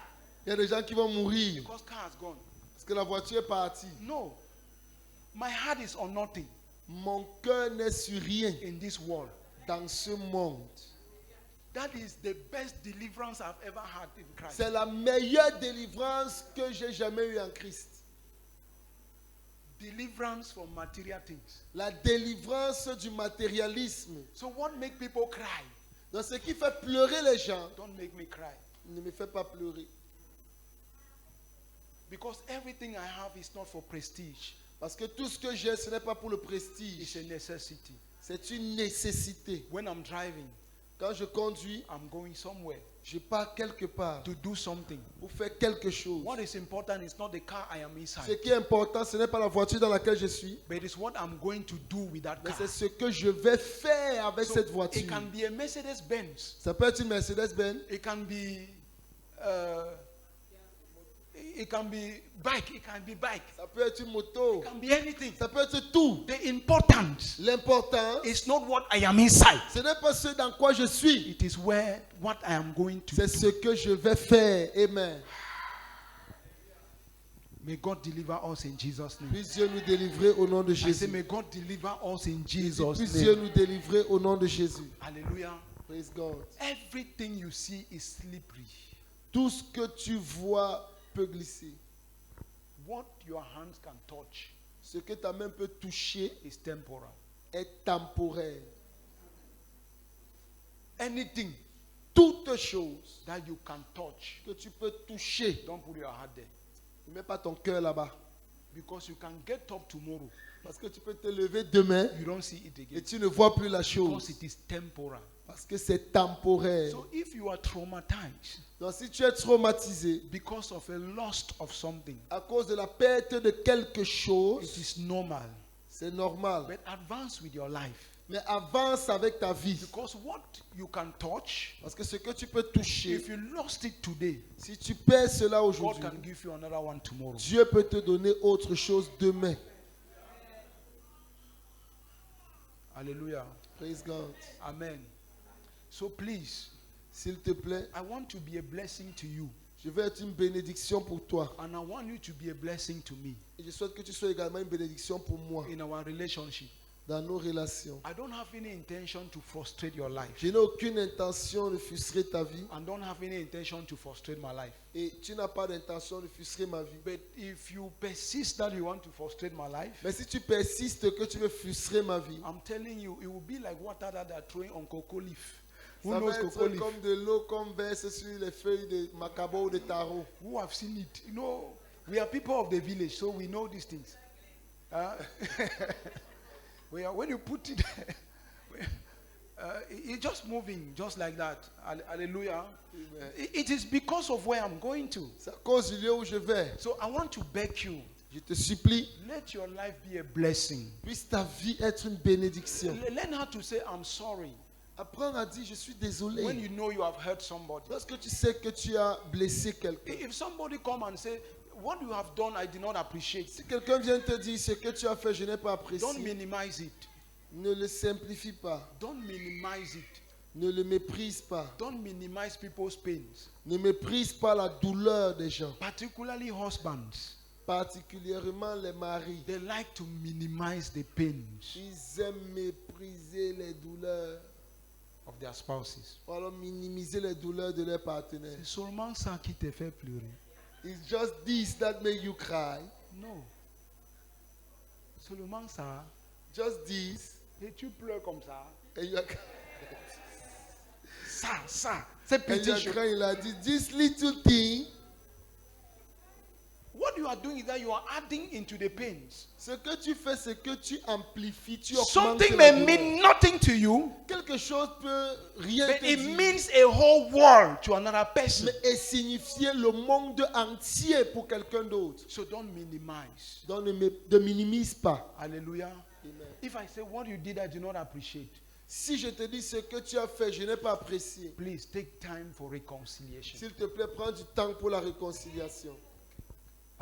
Il y a des gens qui vont mourir because car has gone. parce que la voiture est partie. No. My heart is on nothing Mon cœur n'est sur rien in this world. dans ce monde. That is the best deliverance I've ever had in Christ. C'est la meilleure délivrance que j'ai jamais eue en Christ. Deliverance from material things. La délivrance du matérialisme. So what make people cry? Donc ce qui fait pleurer les gens Don't make me cry. ne me fait pas pleurer. Because everything I have is not for prestige. Parce que tout ce que j'ai, ce n'est pas pour le It's prestige. a necessity. C'est une nécessité. When I'm driving, Quand je conduis, I'm going somewhere je pars quelque part to do something. pour faire quelque chose. What is important is not the car I am Ce inside, qui est important, ce n'est pas la voiture dans laquelle je suis, but it's what I'm going to do with that mais car. c'est ce que je vais faire avec So cette it voiture. can be a Mercedes-Benz. Ça peut être une Mercedes-Benz, It can be bike. It can be bike. ça peut être une moto, It can be anything. ça peut être tout. The important L'important, is not what I am inside. ce n'est pas ce dans quoi je suis, It is what I am going to c'est do. ce que je vais faire. Amen. May God deliver us in Jesus' name. Puisse Dieu nous délivrer au nom de I say, Jésus. may God deliver us in Jesus' Puisse Dieu name. nous délivrer au nom de Jésus. Hallelujah. Praise God. Everything you see is slippery. Tout ce que tu vois peut glisser. What your hands can touch Ce que ta main peut toucher is temporal. est temporaire. Anything Toute chose that you can touch, que tu peux toucher, don't put your heart there. ne mets pas ton cœur là-bas. Because you can get up tomorrow, Parce que tu peux te lever demain you don't see it et again. tu ne vois plus la Because chose. it is temporal. Parce que c'est temporaire. So if you are traumatized Donc si tu es traumatisé because of a loss of something, à cause de la perte de quelque it chose, is normal. c'est normal. But advance with your life. Mais avance avec ta vie. Because what you can touch, Parce que ce que tu peux toucher, if you lost it today, si tu perds cela God aujourd'hui, can give you another one tomorrow. Dieu peut te donner autre chose demain. Hallelujah. Praise God. Amen. So please, S'il te plaît, I want to be a blessing to you. je vais être une bénédiction pour toi. And I want you to be a blessing to me Et je souhaite que tu sois également une bénédiction pour moi in our relationship. dans nos relations. I don't have any intention to frustrate your life. Je n'ai aucune intention de frustrer ta vie. I don't have any intention to frustrate my life. Et tu n'as pas d'intention de frustrer ma vie. But if you persist that you want to frustrate my life, Mais si tu persistes que tu veux frustrer ma vie, I'm telling you, it will be like water that they're throwing on cocoa leaf. Who ça knows va cocoa être leaf? comme de l'eau qu'on verse sur les feuilles de macabo ou de taro. Who have seen it? You know, we are people of the village, so we know these things. When you put it, it's just moving, just like that. Hallelujah. It is because of where I'm going to. C'est à cause du lieu où je vais. So I want to beg you, Je te supplie, let your life be a blessing. puisse ta vie être une bénédiction. Learn how to say, I'm sorry. Apprends à dire je suis désolé. When you know you have hurt somebody. Lorsque tu sais que tu as blessé quelqu'un. If somebody come and say, what you have done, I did not appreciate. Si quelqu'un vient te dire ce que tu as fait, je n'ai pas Don't apprécié. minimize it. Ne le simplifie pas. Don't minimize it. Ne le méprise pas. Don't minimize people's pains. Ne méprise pas la douleur des gens. Particularly husbands. Particulièrement les maris. They like to minimize the pains Ils aiment mépriser les douleurs. of their spouses. Ou alors minimiser les douleurs de leurs partenaires. C'est seulement ça qui te fait pleurer. It's just this that make you cry. Non. Seulement ça. Just this. Et tu pleures comme ça. Et il a, Ça. C'est et il petit a chose. craint, il a dit, this little thing. What you are doing is that you are adding into the pains. Ce que tu fais, c'est que tu amplifies, tu augmentes Something la may douleur. mean nothing to you, Quelque chose peut rien but te it dire, means a whole world to another person. mais est signifier le monde entier pour quelqu'un d'autre. So don't minimize. Donc ne minimise pas. Hallelujah. Amen. If I say what you did, I do not appreciate, Si je te dis ce que tu as fait, je n'ai pas apprécié. please take time for reconciliation. S'il te plaît, prends du temps pour la réconciliation.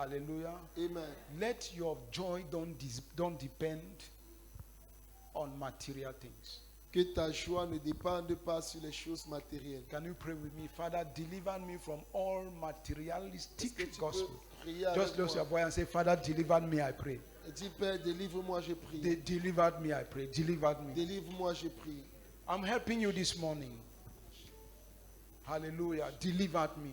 Hallelujah. Amen. Let your joy don't depend on material things. Que ta joie ne dépende pas sur les choses matérielles. Can you pray with me? Father, deliver me from all Est-ce que materialistic tu peux gospel. prier Just avec close your moi? voice and say, Father, deliver me, I pray. Et dis, Père, délivre-moi, je prie. Deliver me, I pray. Deliver me. Délivre-moi, je prie. I'm helping you this morning. Hallelujah. Delivered me.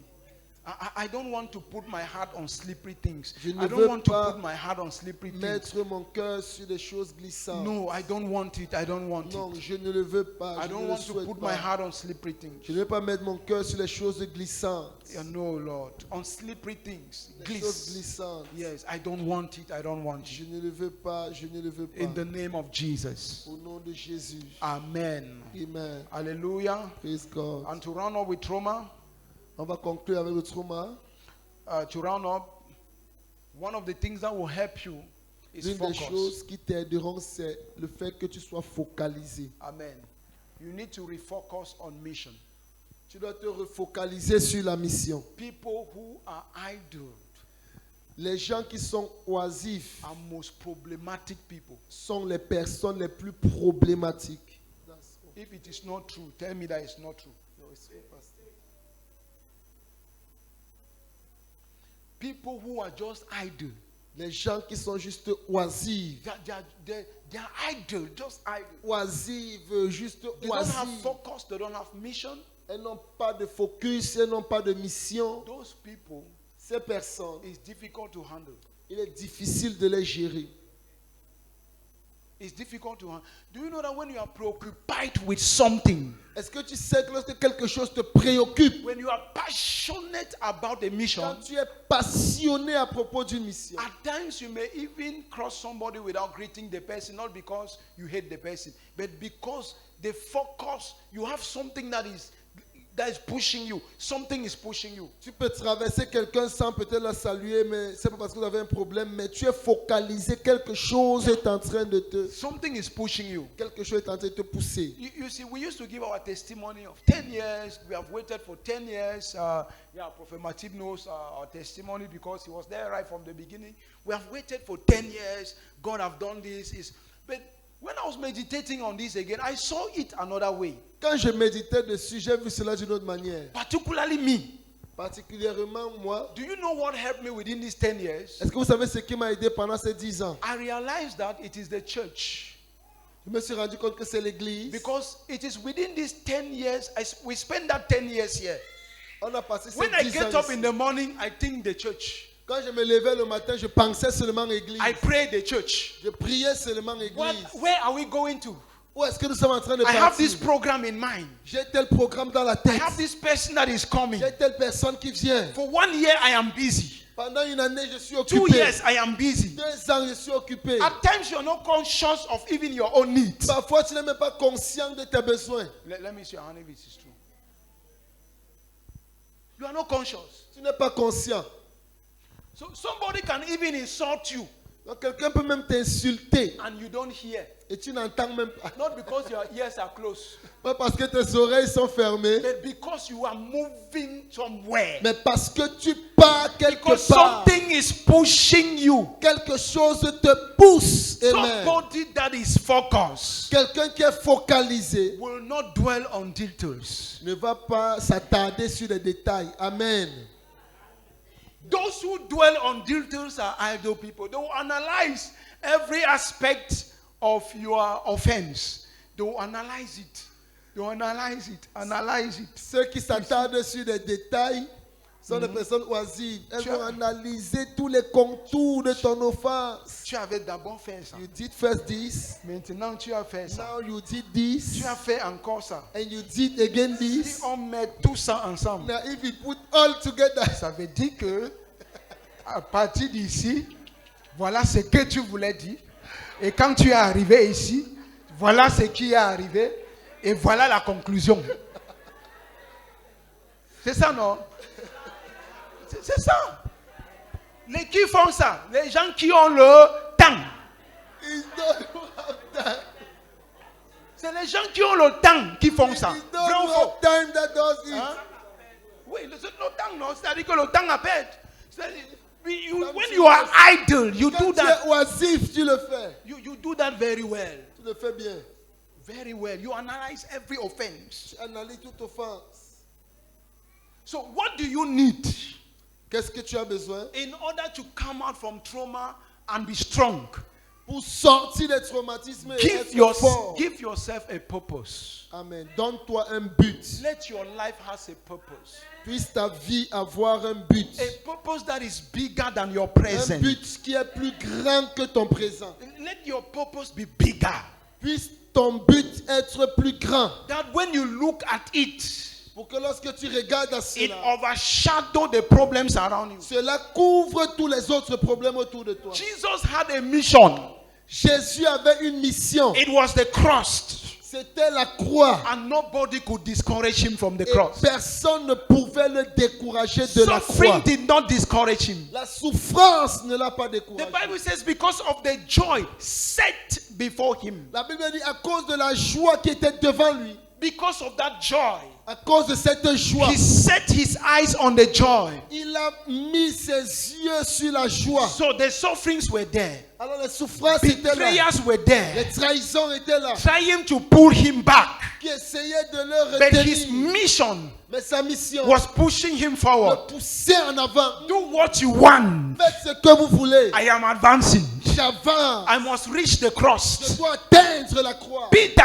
I don't want to put my heart on slippery things. Je ne I veux don't want to pas put my heart on slippery things. Mettre mon cœur sur des choses glissantes. No, I don't want it. I don't want Non, it. je ne le veux pas. I Je don't ne le want to souhaite put my pas. heart on slippery things. Je ne veux pas mettre mon cœur sur les choses glissantes. No, Lord. On slippery things. Les choses Gliss. glissantes. Yes, I don't want it. I don't want Je it. ne le veux pas. Je ne le veux pas. In the name of Jesus. Au nom de Jésus. Amen. Amen. Hallelujah. Praise God. And to round up with trauma, On va conclure avec le trauma. to round up, one of the things that will help you is L'une des focus. choses qui t'aideront, c'est le fait que tu sois focalisé. Amen. You need to refocus on mission. Tu dois te refocaliser sur la mission. People who are idle Les gens qui sont oisifs are most problematic people. sont les personnes les plus problématiques. If it is not true, tell me that it's not true. People who are just idle. Les gens qui sont juste oisifs. They are idle, just idle. Oisives, juste They don't have oisives. focus, they don't have mission. Elles n'ont pas de focus, elles n'ont pas de mission. Those people, Ces personnes, it's difficult to handle. il est difficile de les gérer. It's difficult to. Do you know that when you are preoccupied with something, Est-ce que tu sais que lorsque quelque chose te préoccupe, when you are passionate about a mission, quand tu es passionné à propos d'une mission, at times you may even cross somebody without greeting the person, not because you hate the person, but because the focus, you have something that is pushing you. Something is pushing you. tu peux traverser quelqu'un sans peut-être la saluer, mais c'est pas parce que vous avez un problème, mais tu es focalisé, quelque chose est en train de te, Something is pushing you. quelque chose est en train de te pousser. You see, we used to give our testimony of 10 years. We have waited for 10 years. Prophet Matib knows our testimony because he was there right from the beginning. We have waited for 10 years. God have done this. But when I was meditating on this again, I saw it another way. Quand je méditais dessus, j'ai vu cela d'une autre manière. Particularly me. Particulièrement moi. Do you know what helped me within these 10 years? Est-ce que vous savez ce qui m'a aidé pendant ces 10 ans? I realized that it is the church. Je me suis rendu compte que c'est l'église. Because it is within these 10 years, we spend that 10 years here. On a passé ces When I 10 get ans up ici. in the morning, I think the church. Quand je me levais le matin, je pensais seulement église. I pray the church. Je priais seulement église. Where are we going to? Où est-ce que nous sommes en train de I have partir? this program in mind. J'ai tel programme dans la I tête. have this person that is coming. J'ai telle personne qui vient. For 1 year, I am busy. Pendant une année, je suis 2 occupé. years, I am busy. 2 ans, je suis occupé. At times, you are not conscious of even your own needs. Parfois, tu n'es même pas conscient de tes besoins. Let me see how if it is true. You are not conscious. Tu n'es pas conscient. So somebody can even insult you Donc, quelqu'un peut même t'insulter and you don't hear. et tu n'entends même pas. Not because your ears are closed, Pas parce que tes oreilles sont fermées, but because you are moving somewhere. mais parce que tu pars quelque Because part. something is pushing you. Quelque chose te pousse. Amen. Somebody that is focused Quelqu'un qui est focalisé will not dwell on details. ne va pas s'attarder sur les détails. Amen. Those who dwell on details are idle people. They will analyze every aspect of your offense. They will analyze it. They will analyze it. Analyze it. Ceux qui s'attardent sur les détails sont des personnes oisives. Elles vont analyser tous les contours de ton offense. Tu avais d'abord fait ça. You did first this. Maintenant tu as fait ça. Now you did this. Tu as fait encore ça. And you did again Si this. on met tout ça ensemble, Now if you put all together, ça veut dire que à partir d'ici, voilà ce que tu voulais dire. Et quand tu es arrivé ici, voilà ce qui est arrivé. Et voilà la conclusion. C'est ça, non? C'est ça. Les qui font ça? Les gens qui ont le temps. you don't have time. C'est les gens qui ont le temps qui font ça. You Vrai don't ou faux? have time that does it. Hein? Oui, le temps, non. C'est-à-dire que le temps a perdu. When you are idle, you Quand do tu that. es oisif, tu le fais. You do that very well. Tu le fais bien. Very well. You analyze every offense. Tu analyses toute offense. So what do you need Qu'est-ce que tu as besoin in order to come out from trauma and be strong? pour sortir des traumatismes et être fort? Give yourself a purpose. Amen. Donne-toi un but. Let your life has a purpose. Puisse ta vie avoir un but. A purpose that is bigger than your Un present. but qui est plus grand que ton présent. Let your purpose be bigger. Puisse ton but être plus grand. That when you look at it, Pour que lorsque tu regardes à it cela, overshadow the problems around you. cela couvre tous les autres problèmes autour de toi. Jesus had a mission. Jésus avait une mission. It was the cross. C'était la croix. And nobody could discourage him from the Et cross. personne ne pouvait le décourager de la Suffering croix. did not discourage him. La souffrance ne l'a pas The découragé. Bible says because of the joy set before him. La Bible dit à cause de la joie qui était devant lui, Because of that joy, à cause de cette joie, he set his eyes on the joy. il a mis ses yeux sur la joie. So the sufferings were there. Alors les souffrances étaient là. Betrayers were there. Les trahisons étaient là. Trying to pull him back. Qui essayaient de le But his retenir. mission Mais sa mission was pushing him le forward. poussait en avant. Do what you want. Faites ce que vous voulez. I am advancing. J'avance. I must reach the Je cross. dois atteindre la croix. Peter,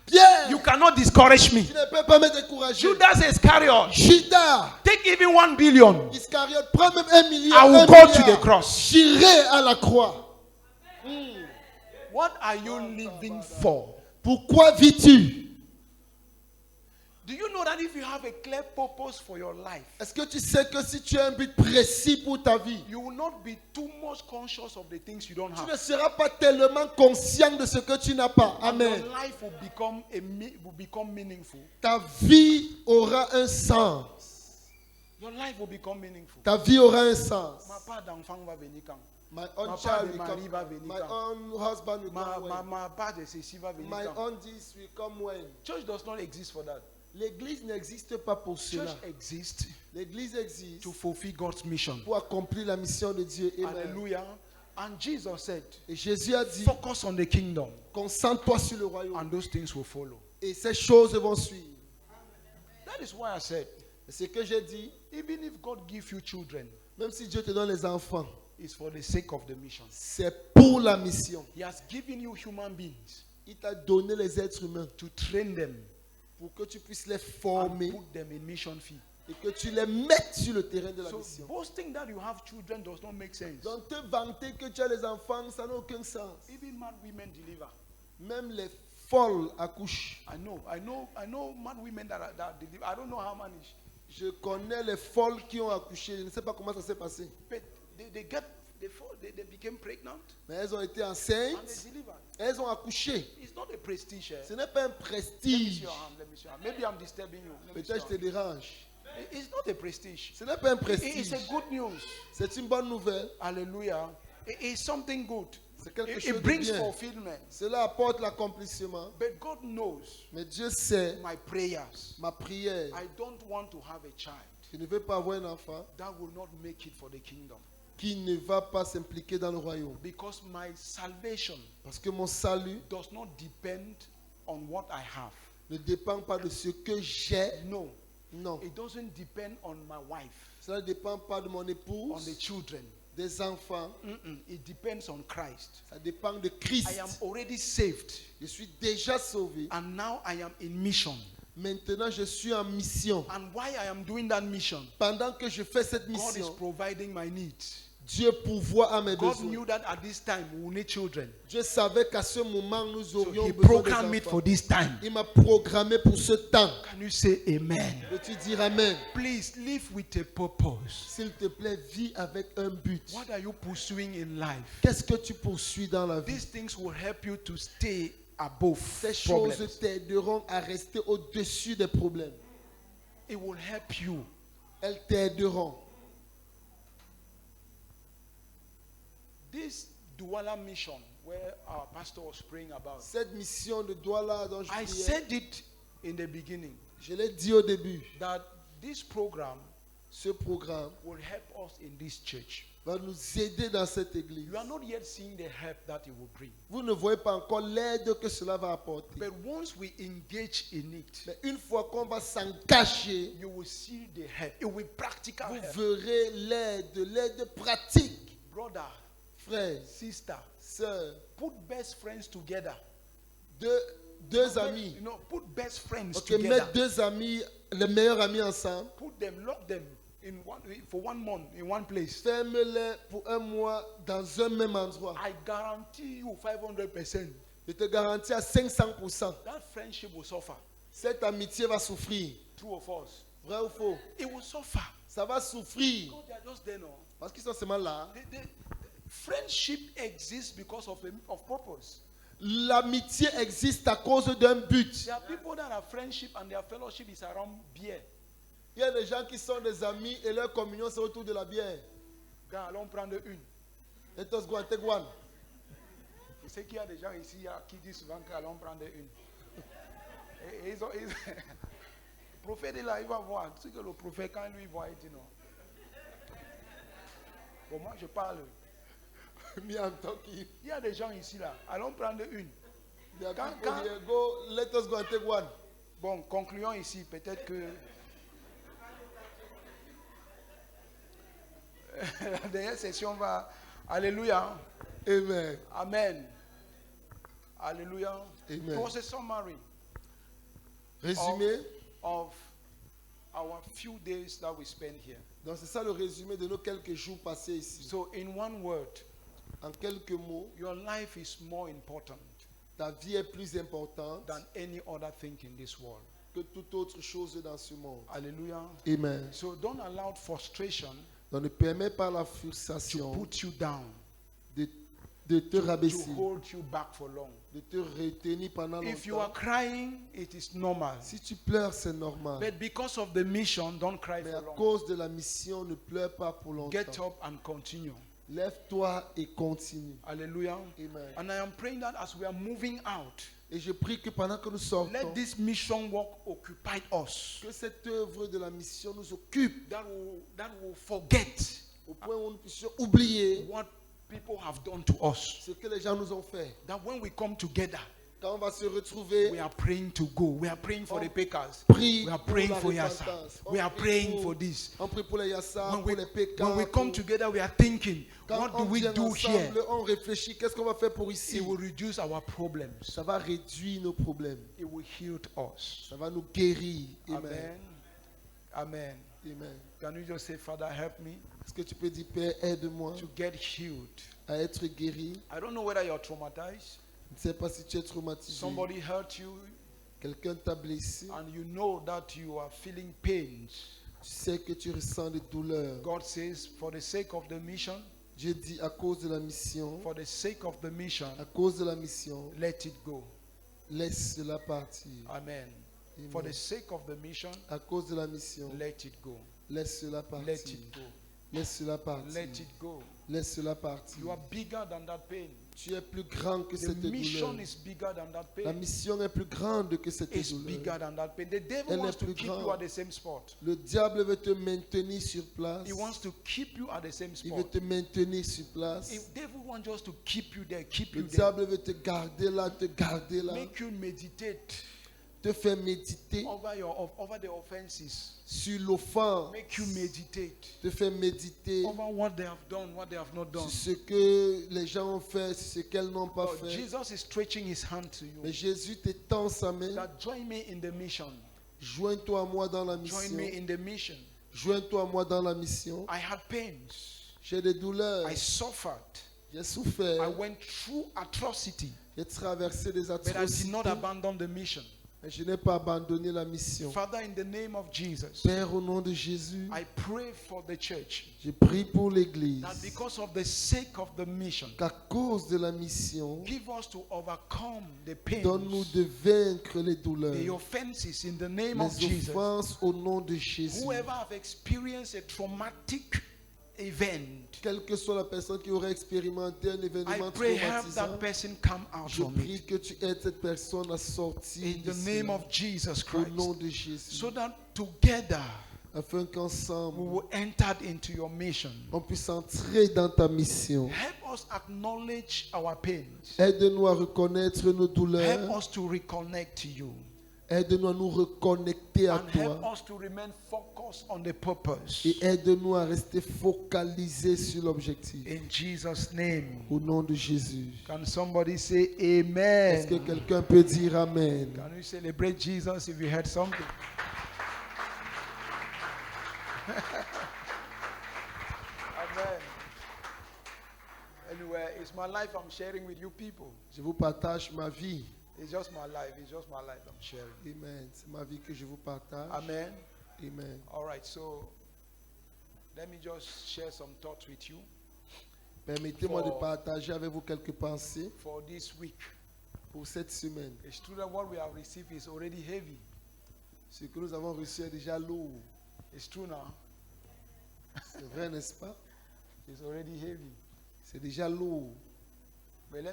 Pierre, you cannot discourage me. tu ne peux pas me décourager. Judas Iscariot, Judas, take even 1 billion. Iscariote, prends même 1 million. I will 1 go to milliard. the cross. J'irai à la croix. What are you living for? Pourquoi vis-tu? Do you know that if you have a clear purpose for your life, Est-ce que tu sais que si tu as un but précis pour ta vie, you will not be too much conscious of the things you don't tu have. ne seras pas tellement conscient de ce que tu n'as pas. And Amen. your life will become meaningful. Ta vie aura un sens. Your life will become meaningful. Ta vie aura un sens. Ma part d'enfant va venir quand? My own Ma child part de will mari come. va venir My quand? own husband will come when. Ma part de ceci va venir My quand? own this will come when. Church does not exist for that. L'église n'existe pas pour cela. Church exists L'église existe to fulfill God's mission. pour accomplir la mission de Dieu. Amen. Hallelujah. And Jesus said, Et Jésus a dit, focus on the kingdom concentre-toi sur le royaume. and those things will follow. Et ces choses vont suivre. That is why I said, Et ce que j'ai dit, even if God gives you children, même si Dieu te donne les enfants, it's for the sake of the mission. c'est pour la mission. He has given you human beings Il t'a donné les êtres humains to train them pour que tu puisses les and former put them in mission field. et que tu les mettes sur le terrain de la So mission. boasting that you have children does not make sense. Donc te vanter que tu as les enfants, ça n'a aucun sens. Even mad women deliver. Même les folles accouchent. I know mad women that deliver. I don't know how many, Je connais les folles qui ont accouché. Je ne sais pas comment ça s'est passé. but they became pregnant Mais elles ont été and enceintes. they delivered. Elles ont accouché. It's not a prestige. Ce n'est pas un Let me see prestige. your hand. Let me see your hand. Maybe I'm disturbing you. Let me see Peut-être je your te dérange. hand. It's not a prestige. Ce n'est pas un It's prestige. a good news. C'est une bonne nouvelle. Hallelujah. It's something good. C'est quelque It chose de brings bien. fulfillment. Cela apporte l'accomplissement. But God knows Mais Dieu sait my prayers. ma prière. I don't want to have a child Je ne veux pas avoir un enfant that will not make it for the kingdom. qui ne va pas s'impliquer dans le royaume. Because my salvation Parce que mon salut does not depend on what I have. ne dépend pas de ce que j'ai. No. Non. It doesn't depend on my wife, Cela ne dépend pas de mon on épouse, the children. des enfants. It depends on Christ. Ça dépend de Christ. I am already saved Je suis déjà sauvé. and now I am in mission. Maintenant, je suis en mission. And why I am doing that mission, Pendant que je fais cette God is mission, providing my needs. Dieu pourvoit à mes God besoins. knew that at this time we will need children. Dieu savait qu'à ce moment, nous So aurions he besoin des programmed it for enfants. this time. Il m'a programmé pour ce temps. Can you say amen? Peux-tu dire Amen? Please live with a purpose. S'il te plaît, vis avec un but. What are you pursuing in life? Qu'est-ce que tu poursuis dans la vie? These things will help you to stay above Ces choses problems. t'aideront à rester au-dessus des problèmes. It will help you. Elles t'aideront. This Douala mission, where our pastor was praying about, Cette mission de Douala dont je I priais, said it in the beginning je l'ai dit au début, that this program ce programme will help us in this church. va nous aider dans cette église. You are not yet seeing the help that it will bring. Vous ne voyez pas encore l'aide que cela va apporter. But once we engage in it, Mais une fois qu'on va s'engager, you will see the help. It will be practical vous help. verrez l'aide pratique. Brother, Frères, sister, sœurs, put best friends together. deux amis. You know, put best friends Ok, together. mettre deux amis, les meilleurs amis ensemble. Put them, lock them in for 1 month in one place. Ferme-les pour un mois dans un même endroit. I guarantee you 500%. Je te garantis à 500%. That friendship will suffer. Cette amitié va souffrir. True or false? Vrai ou faux? It will suffer. Ça va souffrir. Because they are just there, no. Parce qu'ils sont seulement là. Friendship exists because of purpose. L'amitié existe à cause d'un but. There are people that have friendship and their fellowship is around beer. Il y a des gens qui sont des amis et leur communion c'est autour de la bière. Quand allons prendre une. Let us go and take one. Je sais qu'il y a des gens ici qui disent souvent qu'allons prendre une. Le prophète est là, il va voir. C'est que le prophète, quand lui voit, il dit non. Bon, moi je parle. Me, I'm talking. Il y a des gens ici là, allons prendre une. There are Quand- people quand- here, go, let us go and take one. Bon, concluons ici. Peut-être que la dernière session va. Alléluia. Amen. Amen. Alléluia. Amen. It was a summary Résumé. of our few days that we spent here. Donc c'est ça le résumé de nos quelques jours passés ici. So, in one word, En quelques mots, your life is more important ta vie est plus importante than any other thing in this world. que toute autre chose dans ce monde. Hallelujah. Amen. So don't allow frustration Donc ne permets pas la to frustration put you down, de te to rabaisser, hold you back for long. de te retenir pendant If you are longtemps. crying, it is normal. Si tu pleures, c'est normal. But because of the mission, don't cry Mais for à long. cause de la mission, ne pleure pas pour Get longtemps. up and continue. Lève-toi et continue. Hallelujah. Amen. And I am praying that as we are moving out, Et je prie que pendant que nous sortons, let this mission work occupy us. que cette œuvre de la mission nous occupe That will forget au point où nous puissions oublier what people have done to us. ce que les gens nous ont fait. That when we come together, Quand on va se retrouver, we are praying to go. We are praying for the Pekers. prie We are pour praying la for Yassa. repentance. We are prie praying for this. On prie pour les Yassa, When pour we, les pécas. when we come together, we are thinking, Quand what do on we vient do here? ensemble, on réfléchit, qu'est-ce qu'on va faire pour ici? It will reduce our problems. Ça va réduire nos problèmes. It will heal us. Ça va nous guérir. Amen. Amen. Amen. Amen. Can you just say, Father, help me Est-ce que tu peux dire, Père, aide-moi to get healed? à être guéri? I don't know whether you're traumatized. Je ne sais pas si tu es traumatisé. Somebody hurt you, Quelqu'un t'a blessé. and you know that you are feeling pains. Tu sais que tu ressens des douleurs. God says, for the sake of the mission, Dieu dit, à cause de la mission, for the sake of the mission, à cause de la mission, let it go. laisse-la partir. Amen. Amen. For the sake of the mission, À cause de la mission, let it go. laisse-la Let partir. it go. Laisse-la partir. Let it go. Laisse-la partir. You are bigger than that pain. Tu es plus grand que The cette douleur. mission is bigger than that La pain. mission est plus grande que cette It's douleur. bigger than that pain. The devil Elle wants est to plus keep you grande. at the same spot. Le diable veut te maintenir sur place. He wants to keep you at the same Il veut spot. te maintenir sur place. If devil wants just to keep you there, keep Le you there. diable veut te garder là, te garder là. Make you meditate Te faire méditer over the offenses. sur l'offense. Make you meditate Te faire méditer over what they have done, what they have not done. sur ce que les gens ont fait, sur ce qu'elles n'ont pas Oh, fait. Jesus is stretching his hand to Mais you. Jésus te tend sa main. That join me in the mission. Joins-toi à moi dans la Join mission. me in the mission. Joins-toi à moi dans la mission. I had pains. J'ai des douleurs. I suffered. J'ai I souffert. went through atrocity. J'ai traversé des But I did atrocités. not abandon the mission. Mais je n'ai pas abandonné la mission. Father, in the name of Jesus, Père, au nom de Jésus, I pray for the church je prie pour l'Église. that because of the sake of the mission, Qu'à cause de la mission, give us to overcome the donne-nous pains, de vaincre les the douleurs, offenses in the name of les Jesus. offenses au nom de Jésus. Whoever have experienced a traumatic event, Quelle que soit la personne qui aurait expérimenté un I événement pray help traumatisant, that person come out je from prie it que tu aides cette personne à sortir in the d'ici, name of Jesus au nom Christ, de Jésus, so that together afin we qu'ensemble, will enter into your mission. on puisse entrer dans ta mission. Help us acknowledge our pains. Aide-nous à reconnaître nos Help douleurs. us to reconnect to you. Aide-nous à nous reconnecter à And help toi. us to remain focused on the purpose. Et aide-nous à rester focalisés sur l'objectif. In Jesus' name. Au nom de Jésus. Can somebody say Est-ce que amen? quelqu'un peut dire Amen? Can we celebrate Jesus if you heard something? Amen. Anyway, it's my life I'm sharing with you people. Je vous partage ma vie. It's just my life. It's just my life I'm sharing. Amen. C'est ma vie que je vous partage. Amen. Amen. All right, so let me just share some thoughts with you Permettez-moi de For- partager avec vous quelques pensées for this week. pour cette semaine. It's true that what we have received is already heavy. Ce que nous avons reçu est déjà lourd. It's true now. C'est vrai, n'est-ce pas? It's already heavy. C'est déjà lourd. But let me